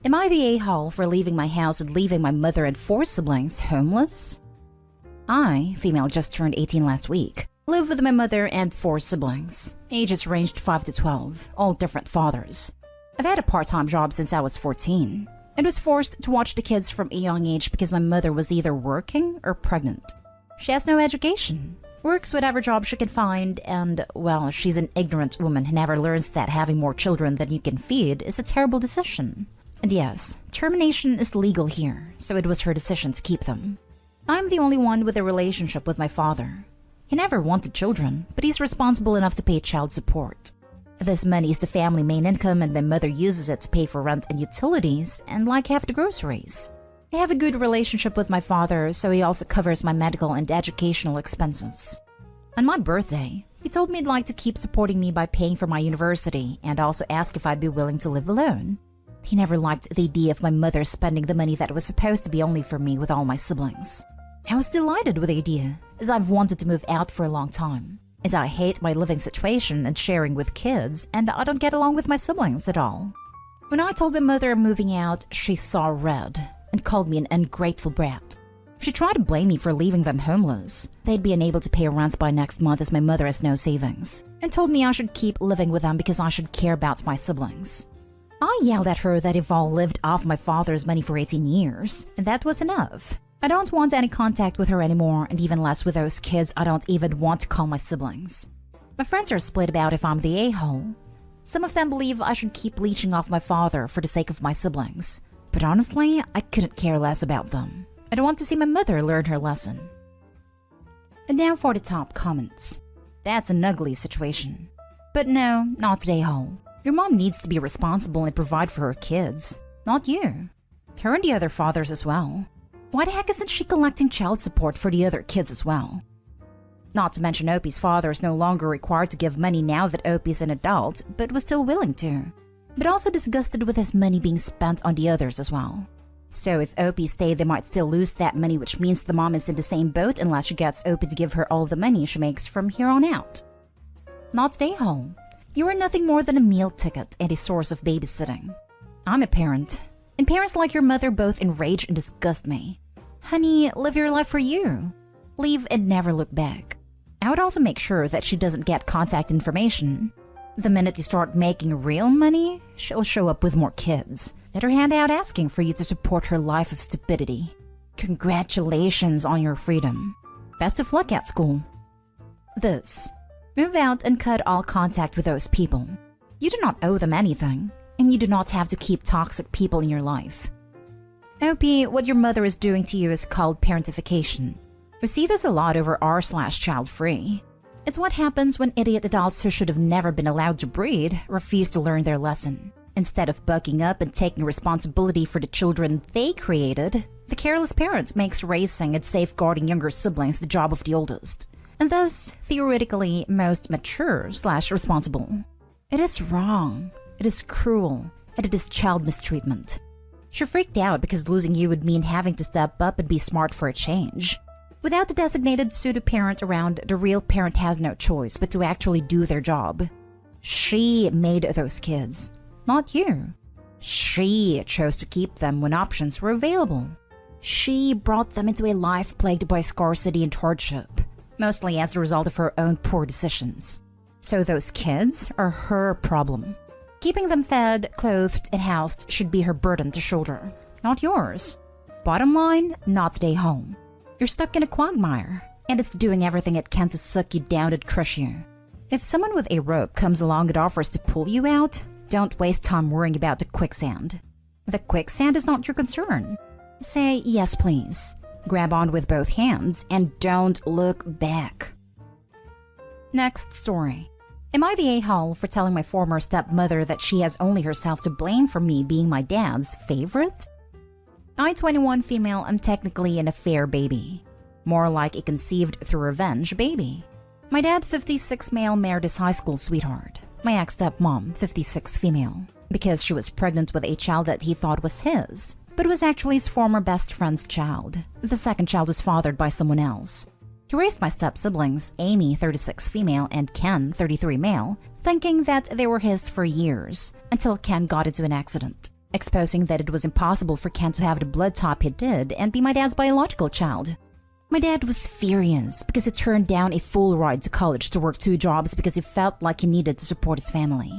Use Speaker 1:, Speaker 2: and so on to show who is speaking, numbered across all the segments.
Speaker 1: Am I the a-hole for leaving my house and leaving my mother and 4 siblings homeless? I, female, just turned 18 last week, live with my mother and 4 siblings. Ages ranged 5 to 12, all different fathers. I've had a part-time job since I was 14, and was forced to watch the kids from a young age because my mother was either working or pregnant. She has no education, works whatever job she can find, and, well, she's an ignorant woman who never learns that having more children than you can feed is a terrible decision. And yes, termination is legal here, so it was her decision to keep them. I'm the only one with a relationship with my father. He never wanted children, but he's responsible enough to pay child support. This money is the family main income, and my mother uses it to pay for rent and utilities, and like half the groceries. I have a good relationship with my father, so he also covers my medical and educational expenses. On my birthday, he told me he'd like to keep supporting me by paying for my university, and also asked if I'd be willing to live alone. He never liked the idea of my mother spending the money that was supposed to be only for me with all my siblings. I was delighted with the idea, as I've wanted to move out for a long time, as I hate my living situation and sharing with kids, and I don't get along with my siblings at all. When I told my mother I'm moving out, she saw red and called me an ungrateful brat. She tried to blame me for leaving them homeless. They'd be unable to pay rent by next month as my mother has no savings, and told me I should keep living with them because I should care about my siblings. I yelled at her that I've all lived off my father's money for 18 years, and that was enough. I don't want any contact with her anymore, and even less with those kids I don't even want to call my siblings. My friends are split about if I'm the a-hole. Some of them believe I should keep leeching off my father for the sake of my siblings. But honestly, I couldn't care less about them. I don't want to see my mother learn her lesson. And now for the top comments. That's an ugly situation. But no, not the a-hole. Your mom needs to be responsible and provide for her kids, not you. Her and the other fathers as well. Why the heck isn't she collecting child support for the other kids as well? Not to mention Opie's father is no longer required to give money now that Opie's an adult, but was still willing to. But also disgusted with his money being spent on the others as well. So if Opie stayed, they might still lose that money, which means the mom is in the same boat unless she gets Opie to give her all the money she makes from here on out. Not stay home. You are nothing more than a meal ticket and a source of babysitting. I'm a parent, and parents like your mother both enrage and disgust me. Honey, live your life for you. Leave and never look back. I would also make sure that she doesn't get contact information. The minute you start making real money, she'll show up with more kids. Let her hand out asking for you to support her life of stupidity. Congratulations on your freedom. Best of luck at school. This. Move out and cut all contact with those people. You do not owe them anything, and you do not have to keep toxic people in your life. Opie, what your mother is doing to you is called parentification. We see this a lot over r/child-free. It's what happens when idiot adults who should have never been allowed to breed refuse to learn their lesson. Instead of bucking up and taking responsibility for the children they created, the careless parent makes raising and safeguarding younger siblings the job of the oldest, and thus, theoretically, most mature/responsible. It is wrong, it is cruel, and it is child mistreatment. She freaked out because losing you would mean having to step up and be smart for a change. Without the designated pseudo-parent around, the real parent has no choice but to actually do their job. She made those kids, not you. She chose to keep them when options were available. She brought them into a life plagued by scarcity and hardship, mostly as a result of her own poor decisions. So those kids are her problem. Keeping them fed, clothed, and housed should be her burden to shoulder, not yours. Bottom line, not stay home. You're stuck in a quagmire, and it's doing everything it can to suck you down and crush you. If someone with a rope comes along and offers to pull you out, don't waste time worrying about the quicksand. The quicksand is not your concern. Say yes please, grab on with both hands, and don't look back. Next story. Am I the a-hole for telling my former stepmother that she has only herself to blame for me being my dad's favorite? I, 21 female, am technically an affair baby. More like a conceived through revenge baby. My dad, 56 male, married his high school sweetheart. My ex-stepmom, 56 female, because she was pregnant with a child that he thought was his, but was actually his former best friend's child. The second child was fathered by someone else. He raised my step-siblings, Amy, 36 female, and Ken, 33 male, thinking that they were his for years, until Ken got into an accident. exposing that it was impossible for Ken to have the blood type he did and be my dad's biological child. My dad was furious because he turned down a full ride to college to work 2 jobs because he felt like he needed to support his family.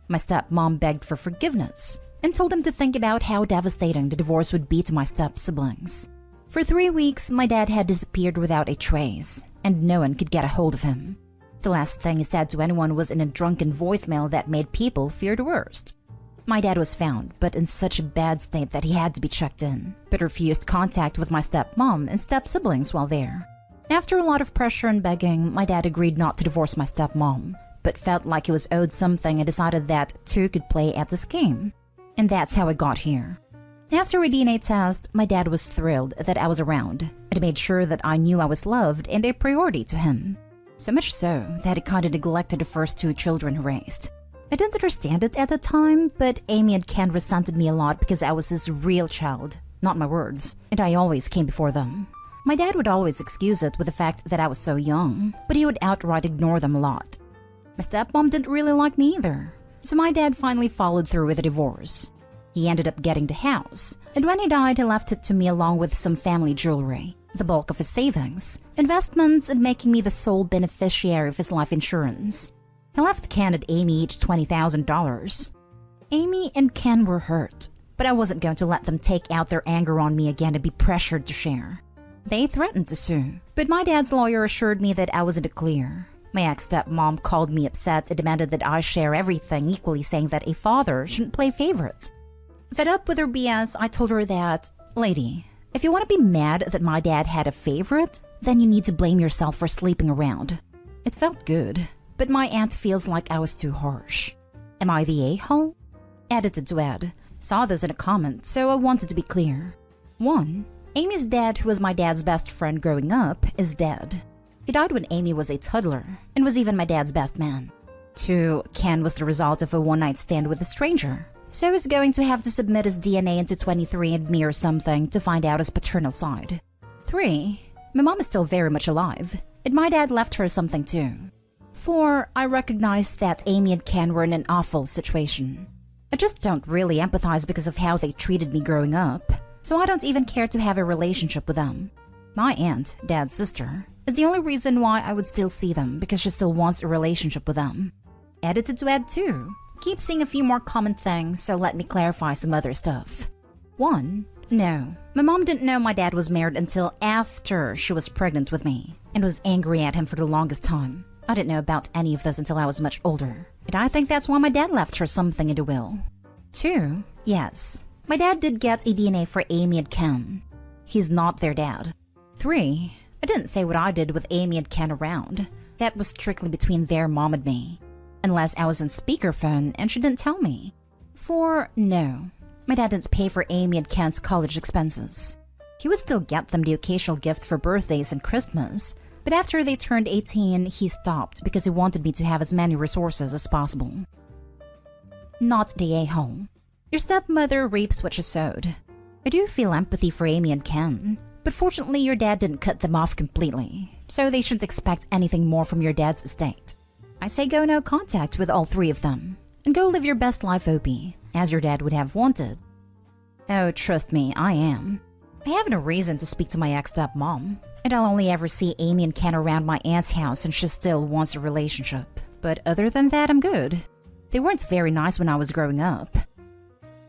Speaker 1: My stepmom begged for forgiveness and told him to think about how devastating the divorce would be to my step-siblings. For 3 weeks, my dad had disappeared without a trace, and no one could get a hold of him. The last thing he said to anyone was in a drunken voicemail that made people fear the worst. My dad was found, but in such a bad state that he had to be checked in, but refused contact with my stepmom and step-siblings while there. After a lot of pressure and begging, my dad agreed not to divorce my stepmom, but felt like he was owed something and decided that 2 could play at this game. And that's how I got here. After a DNA test, my dad was thrilled that I was around and made sure that I knew I was loved and a priority to him. So much so that he kinda neglected the first 2 children he raised. I didn't understand it at the time, but Amy and Ken resented me a lot because I was his real child, not my words, and I always came before them. My dad would always excuse it with the fact that I was so young, but he would outright ignore them a lot. My stepmom didn't really like me either, so my dad finally followed through with a divorce. He ended up getting the house, and when he died, he left it to me along with some family jewelry, the bulk of his savings, investments, and making me the sole beneficiary of his life insurance. He left Ken and Amy each $20,000. Amy and Ken were hurt, but I wasn't going to let them take out their anger on me again and be pressured to share. They threatened to sue, but my dad's lawyer assured me that I was in the clear. My ex-stepmom called me upset and demanded that I share everything equally, saying that a father shouldn't play favorite. Fed up with her BS, I told her that, "Lady, if you want to be mad that my dad had a favorite, then you need to blame yourself for sleeping around." It felt good, but my aunt feels like I was too harsh. Am I the a-hole? Edited to Ed. Saw this in a comment, so I wanted to be clear. 1. Amy's dad, who was my dad's best friend growing up, is dead. He died when Amy was a toddler, and was even my dad's best man. 2. Ken was the result of a one-night stand with a stranger, so he's going to have to submit his DNA into 23andMe or something to find out his paternal side. 3. My mom is still very much alive, and my dad left her something too. 4. I recognize that Amy and Ken were in an awful situation. I just don't really empathize because of how they treated me growing up, so I don't even care to have a relationship with them. My aunt, dad's sister, is the only reason why I would still see them, because she still wants a relationship with them. Edited to Ed too. Keep seeing a few more common things, so let me clarify some other stuff. 1. No, my mom didn't know my dad was married until after she was pregnant with me, and was angry at him for the longest time. I didn't know about any of this until I was much older, and I think that's why my dad left her something in the will. 2. Yes, my dad did get a DNA for Amy and Ken. He's not their dad. 3. I didn't say what I did with Amy and Ken around. That was strictly between their mom and me. Unless I was on speakerphone and she didn't tell me. 4. No. My dad didn't pay for Amy and Ken's college expenses. He would still get them the occasional gift for birthdays and Christmas, but after they turned 18, he stopped because he wanted me to have as many resources as possible. Not the a-hole. Your stepmother reaps what she sowed. I do feel empathy for Amy and Ken, but fortunately your dad didn't cut them off completely, so they shouldn't expect anything more from your dad's estate. I say go no contact with all 3 of them, and go live your best life, Opie, as your dad would have wanted. Oh, trust me, I am. I have no reason to speak to my ex-stepmom, and I'll only ever see Amy and Ken around my aunt's house and she still wants a relationship. But other than that, I'm good. They weren't very nice when I was growing up.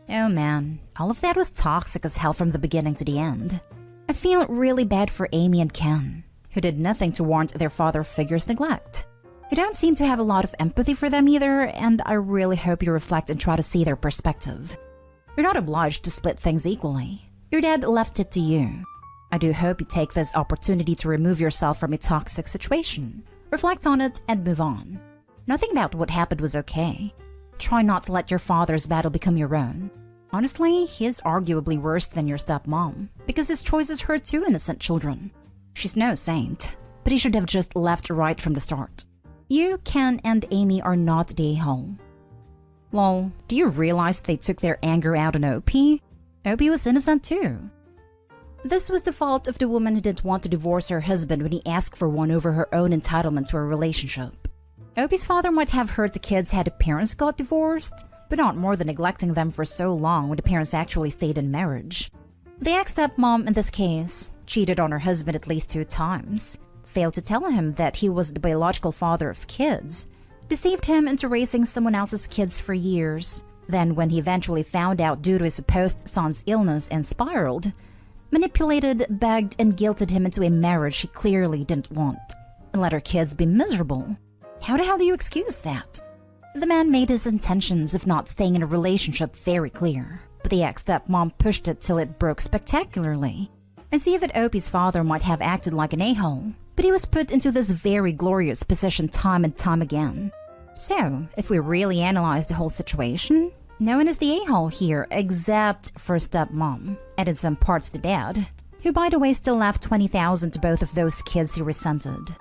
Speaker 1: Oh man, all of that was toxic as hell from the beginning to the end. I feel really bad for Amy and Ken, who did nothing to warrant their father figure's neglect. You don't seem to have a lot of empathy for them either, and I really hope you reflect and try to see their perspective. You're not obliged to split things equally. Your dad left it to you. I do hope you take this opportunity to remove yourself from a toxic situation, reflect on it, and move on. Nothing about what happened was okay. Try not to let your father's battle become your own. Honestly, he is arguably worse than your stepmom, because his choices hurt 2 innocent children. She's no saint, but he should have just left right from the start. You, Ken, and Amy are not the a-hole. Lol, do you realize they took their anger out on Opie? Opie was innocent too. This was the fault of the woman who didn't want to divorce her husband when he asked for one over her own entitlement to a relationship. Opie's father might have heard the kids had the parents got divorced, but not more than neglecting them for so long when the parents actually stayed in marriage. The ex-stepmom in this case cheated on her husband at least 2 times, failed to tell him that he was the biological father of kids, deceived him into raising someone else's kids for years. Then, when he eventually found out due to his supposed son's illness and spiraled, manipulated, begged, and guilted him into a marriage he clearly didn't want, and let her kids be miserable. How the hell do you excuse that? The man made his intentions of not staying in a relationship very clear, but the ex-stepmom pushed it till it broke spectacularly. I see that Opie's father might have acted like an a-hole, but he was put into this very glorious position time and time again. So, if we really analyze the whole situation, no one is the a-hole here except for stepmom, and in some parts the dad, who by the way still left $20,000 to both of those kids he resented.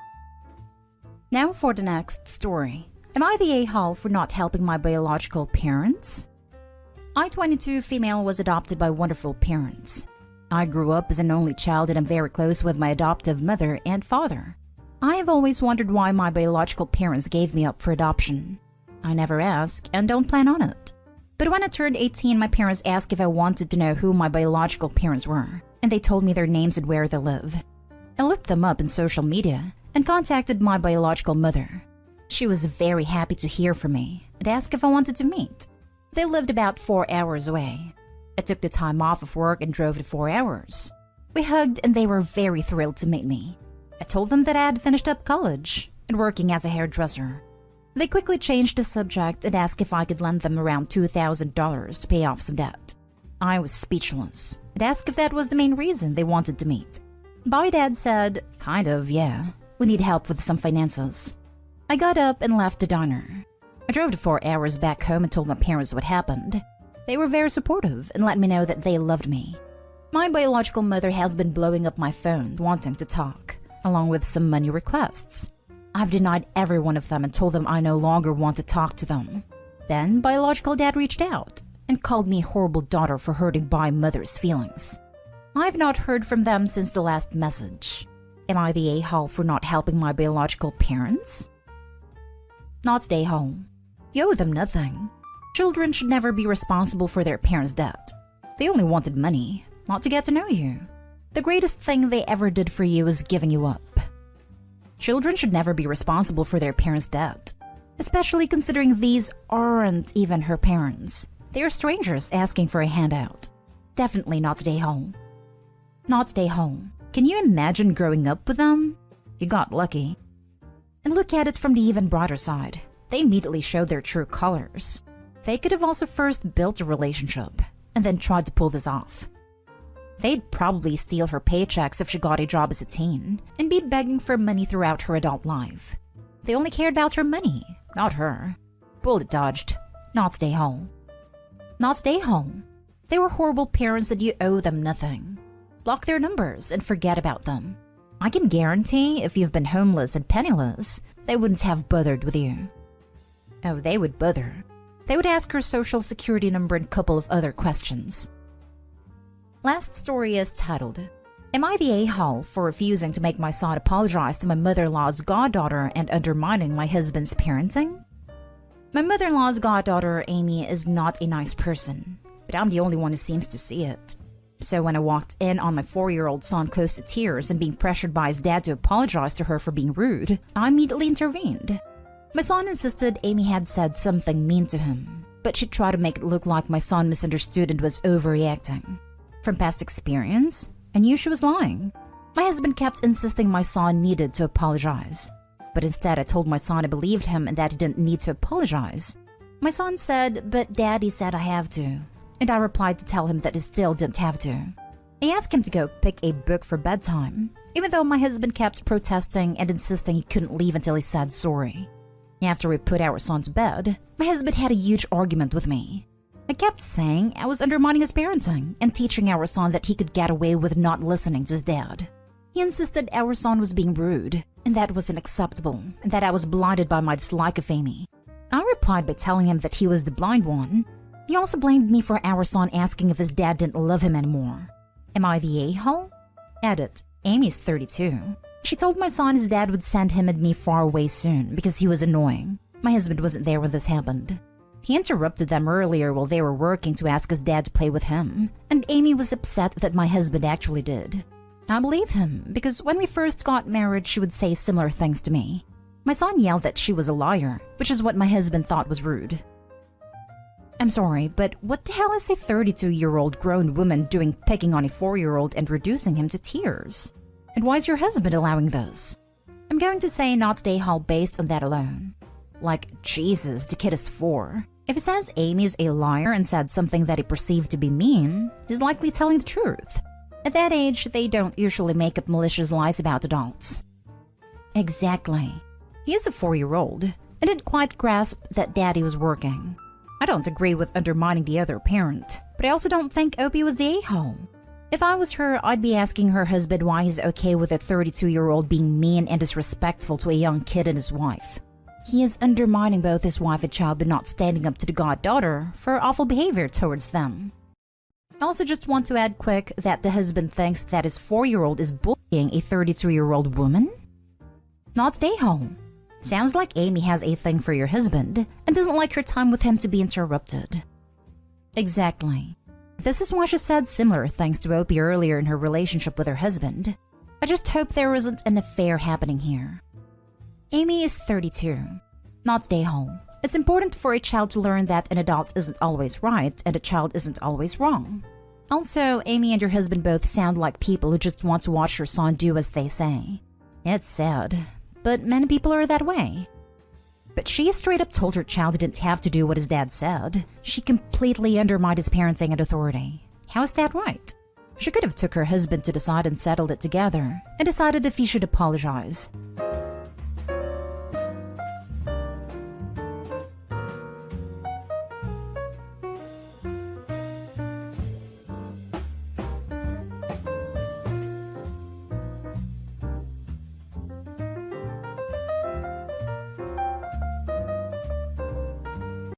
Speaker 1: Now for the next story. Am I the a-hole for not helping my biological parents? I, 22 female, was adopted by wonderful parents. I grew up as an only child and am very close with my adoptive mother and father. I have always wondered why my biological parents gave me up for adoption. I never asked and don't plan on it. But when I turned 18, my parents asked if I wanted to know who my biological parents were, and they told me their names and where they live. I looked them up in social media and contacted my biological mother. She was very happy to hear from me and asked if I wanted to meet. They lived about 4 hours away. I took the time off of work and drove the 4 hours. We hugged and they were very thrilled to meet me. I told them that I had finished up college and working as a hairdresser. They quickly changed the subject and asked if I could lend them around $2,000 to pay off some debt. I was speechless and asked if that was the main reason they wanted to meet. My dad said, kind of, yeah. We need help with some finances. I got up and left the diner. I drove the 4 hours back home and told my parents what happened. They were very supportive and let me know that they loved me. My biological mother has been blowing up my phone wanting to talk, along with some money requests. I've denied every one of them and told them I no longer want to talk to them. Then biological dad reached out and called me a horrible daughter for hurting my mother's feelings. I've not heard from them since the last message. Am I the a-hole for not helping my biological parents? Not the a-hole. You owe them nothing. Children should never be responsible for their parents' debt. They only wanted money, not to get to know you. The greatest thing they ever did for you is giving you up. Children should never be responsible for their parents' debt, especially considering these aren't even her parents. They are strangers asking for a handout. Definitely not the a-hole. Not the a-hole. Can you imagine growing up with them? You got lucky. And look at it from the even broader side. They immediately showed their true colors. They could have also first built a relationship and then tried to pull this off. They'd probably steal her paychecks if she got a job as a teen and be begging for money throughout her adult life. They only cared about her money, not her. Bullet dodged. Not the a-hole. Not the a-hole. They were horrible parents and you owe them nothing. Block their numbers and forget about them. I can guarantee if you've been homeless and penniless, they wouldn't have bothered with you. Oh, they would bother. They would ask her social security number and a couple of other questions. Last story is titled, Am I the a-hole for refusing to make my son apologize to my mother-in-law's goddaughter and undermining my husband's parenting? My mother-in-law's goddaughter, Amy, is not a nice person, but I'm the only one who seems to see it. So when I walked in on my 4-year-old son close to tears and being pressured by his dad to apologize to her for being rude, I immediately intervened. My son insisted Amy had said something mean to him, but she tried to make it look like my son misunderstood and was overreacting. From past experience, I knew she was lying. My husband kept insisting my son needed to apologize, but instead I told my son I believed him and that he didn't need to apologize. My son said, but Daddy said I have to, and I replied to tell him that he still didn't have to. I asked him to go pick a book for bedtime, even though my husband kept protesting and insisting he couldn't leave until he said sorry. After we put our son to bed, my husband had a huge argument with me. I kept saying I was undermining his parenting and teaching our son that he could get away with not listening to his dad. He insisted our son was being rude, and that wasn't acceptable, and that I was blinded by my dislike of Amy. I replied by telling him that he was the blind one. He also blamed me for our son asking if his dad didn't love him anymore. Am I the a-hole? Edit. Amy's 32. She told my son his dad would send him and me far away soon because he was annoying. My husband wasn't there when this happened. He interrupted them earlier while they were working to ask his dad to play with him, and Amy was upset that my husband actually did. I believe him, because when we first got married, she would say similar things to me. My son yelled that she was a liar, which is what my husband thought was rude. I'm sorry, but what the hell is a 32-year-old grown woman doing picking on a 4-year-old and reducing him to tears? And why is your husband allowing this? I'm going to say not day hall based on that alone. Like, Jesus, the kid is 4. If he says Amy's a liar and said something that he perceived to be mean, he's likely telling the truth. At that age, they don't usually make up malicious lies about adults. Exactly. He is a 4-year-old and didn't quite grasp that daddy was working. I don't agree with undermining the other parent, but I also don't think Opie was the a-hole. If I was her, I'd be asking her husband why he's okay with a 32-year-old being mean and disrespectful to a young kid and his wife. He is undermining both his wife and child but not standing up to the goddaughter for awful behavior towards them. I also just want to add quick that the husband thinks that his 4-year-old is bullying a 32-year-old woman? Not stay home. Sounds like Amy has a thing for your husband and doesn't like her time with him to be interrupted. Exactly. This is why she said similar things to Opie earlier in her relationship with her husband. I just hope there isn't an affair happening here. Amy is 32. Not stay home. It's important for a child to learn that an adult isn't always right and a child isn't always wrong. Also, Amy and your husband both sound like people who just want to watch your son do as they say. It's sad, but many people are that way. But she straight up told her child he didn't have to do what his dad said. She completely undermined his parenting and authority. How is that right? She could have took her husband to the side and settled it together, and decided if he should apologize.